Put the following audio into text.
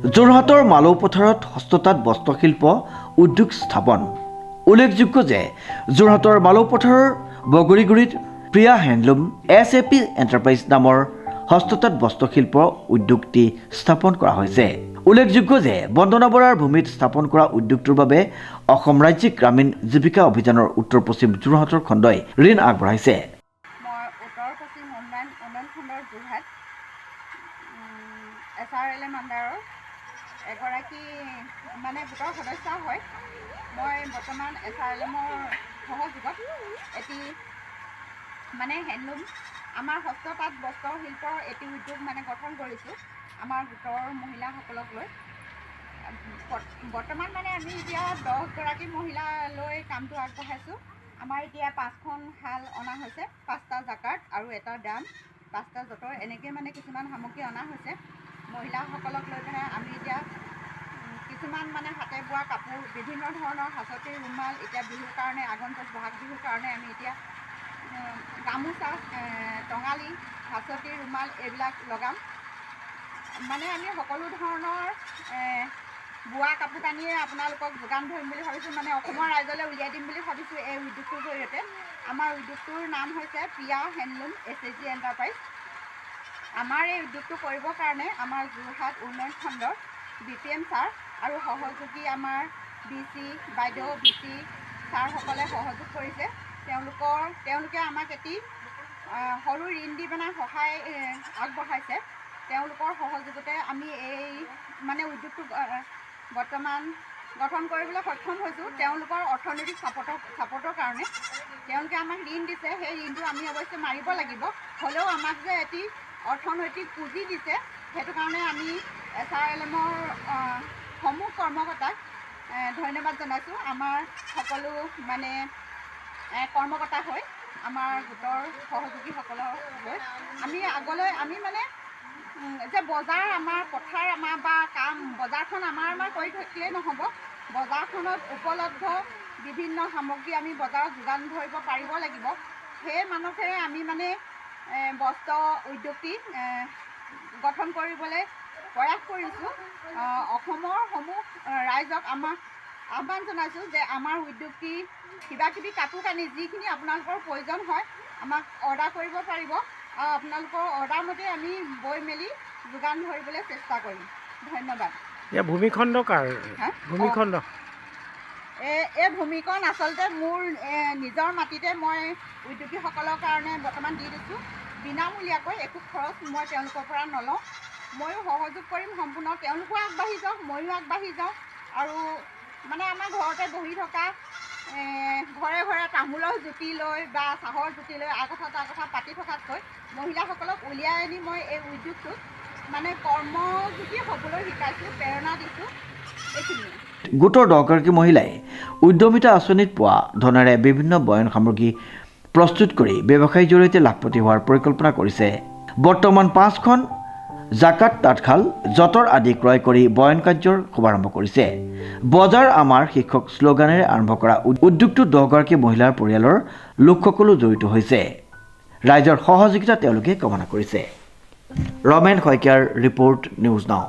যোৰহাটৰ মালৌ পথাৰত হস্ততাঁত বস্ত্ৰশিল্প উদ্যোগ স্থাপন। উল্লেখযোগ্য যে যোৰহাটৰ মালৌ পথাৰৰ বগৰীগুৰিত প্ৰিয়া হেণ্ডলুম SAP এণ্টাৰপ্ৰাইজ নামৰ হস্ততাঁত বস্ত্ৰশিল্প উদ্যোগটি স্থাপন কৰা হৈছে। উল্লেখযোগ্য যে বন্দনা বৰাৰ ভূমিত স্থাপন কৰা উদ্যোগটোৰ বাবে অসম ৰাজ্যিক গ্ৰামীণ জীৱিকা অভিযানৰ উত্তৰ পশ্চিম যোৰহাটৰ খণ্ডই ঋণ আগবঢ়াইছে। মই উত্তৰ পশ্চিম উন্নয়ন খণ্ডৰ যোৰহাট SRLM আণ্ডাৰৰ এগৰাকী গোটৰ সদস্য হয়। মই বৰ্তমান SRLMৰ সহযোগত এটি হেণ্ডলুম আমাৰ হস্ততাঁত বস্ত্ৰশিল্পৰ এটি উদ্যোগ গঠন কৰিছোঁ আমাৰ গোটৰ মহিলাসকলক লৈ। বৰ্তমান আমি এতিয়া 10গৰাকী মহিলা লৈ কামটো আগবঢ়াইছোঁ। আমাৰ এতিয়া 5খন শাল অনা হৈছে, 5টা জাকাৰ্ড আৰু এটা ডাম, 5টা যঁতৰ, এনেকৈ কিছুমান সামগ্ৰী অনা হৈছে। মহিলাসকলক লৈ পেলাই আমি এতিয়া কিছুমান হাতে বোৱা কাপোৰ, বিভিন্ন ধৰণৰ হাঁচতি, ৰুমাল, এতিয়া বিহুৰ কাৰণে আগন্তুক বহাগ বিহুৰ কাৰণে আমি এতিয়া গামোচা, টঙালি, হাঁচতি, ৰুমাল এইবিলাক লগাম। আমি সকলো ধৰণৰ বোৱা কাপোৰ কানিয়ে আপোনালোকক যোগান ধৰিম বুলি ভাবিছোঁ, অসমৰ ৰাইজলৈ উলিয়াই দিম বুলি ভাবিছোঁ এই উদ্যোগটোৰ জৰিয়তে। আমাৰ উদ্যোগটোৰ নাম হৈছে প্ৰিয়া হেণ্ডলুম SAG এণ্টাৰপ্ৰাইজ। আমাৰ এই উদ্যোগটো কৰিবৰ কাৰণে আমাৰ যোৰহাট উন্নয়ন খণ্ডৰ BPM ছাৰ আৰু সহযোগী আমাৰ BC বাইদেউ, BC ছাৰসকলে সহযোগ কৰিছে। তেওঁলোকে আমাক এটি সৰু ঋণ দি সহায় আগবঢ়াইছে। তেওঁলোকৰ সহযোগতে আমি এই উদ্যোগটো বৰ্তমান গঠন কৰিবলৈ সক্ষম হৈছোঁ। তেওঁলোকৰ অৰ্থনৈতিক ছাপৰ্টৰ কাৰণে তেওঁলোকে আমাক ঋণ দিছে। সেই ঋণটো আমি অৱশ্যে মাৰিব লাগিব, হ'লেও আমাক যে এটি অৰ্থনৈতিক পুঁজি দিছে, সেইটো কাৰণে আমি SRLMৰ সমূহ কৰ্মকৰ্তাক ধন্যবাদ জনাইছোঁ। আমাৰ সকলো কৰ্মকৰ্তা হৈ আমাৰ গোটৰ সহযোগীসকলক লৈ আমি আগলৈ যে বজাৰ আমাৰ পথাৰ আমাৰ বা কাম বজাৰখন আমাৰ কৰি থাকিলেই নহ'ব। বজাৰখনত উপলব্ধ বিভিন্ন সামগ্ৰী আমি বজাৰত যোগান ধৰিব পাৰিব লাগিব। সেই মানসেৰে আমি বস্ত্ৰ উদ্যোগটি গঠন কৰিবলৈ প্ৰয়াস কৰিছোঁ। অসমৰ সমূহ ৰাইজক আমাক আহ্বান জনাইছোঁ যে আমাৰ উদ্যোগটি কিবাকিবি কাপোৰ কানি যিখিনি আপোনালোকৰ প্ৰয়োজন হয় আমাক অৰ্ডাৰ কৰিব পাৰিব, আৰু আপোনালোকৰ অৰ্ডাৰ মতে আমি বৈ মেলি যোগান ধৰিবলৈ চেষ্টা কৰিম। ধন্যবাদ। ভূমিখণ্ড কাৰ? ভূমিখণ্ড এই ভূমিকণ আচলতে মোৰ নিজৰ মাটিতে মই উদ্যোগীসকলৰ কাৰণে বৰ্তমান দি দিছোঁ বিনামূলীয়াকৈ। একো খৰচ মই তেওঁলোকৰ পৰা নলওঁ। ময়ো সহযোগ কৰিম সম্পূৰ্ণ। তেওঁলোকো আগবাঢ়ি যাওক, ময়ো আগবাঢ়ি যাওঁ। আৰু আমাৰ ঘৰতে বহি থকা ঘৰে ঘৰে তামোলৰ জুতি লৈ বা চাহৰ জুতি লৈ আগথা পাতি থকাতকৈ মহিলাসকলক উলিয়াই আনি মই এই উদ্যোগটোত কৰ্মযোগী হ'বলৈ শিকাইছোঁ, প্ৰেৰণা দিছোঁ। এইখিনিয়ে। গোটৰ 10গৰাকী মহিলাই উদ্যমিতা আঁচনিত পোৱা ধনেৰে বিভিন্ন বয়ন সামগ্ৰী প্ৰস্তুত কৰি ব্যৱসায়ীৰ জৰিয়তে লাখপতি হোৱাৰ পৰিকল্পনা কৰিছে। বৰ্তমান 5খন জাকাত, তাঁতশাল, যঁতৰ আদি ক্ৰয় কৰি বয়ন কাৰ্যৰ শুভাৰম্ভ কৰিছে। বজাৰ আমাৰ শীৰ্ষক শ্লোগানেৰে আৰম্ভ কৰা উদ্যোগটোত 10গৰাকী মহিলাৰ পৰিয়ালৰ লোকসকলো জড়িত হৈছে। ৰাইজৰ সহযোগিতা তেওঁলোকে কামনা কৰিছে। ৰমেন শইকীয়াৰ ৰিপৰ্ট, নিউজ নাও।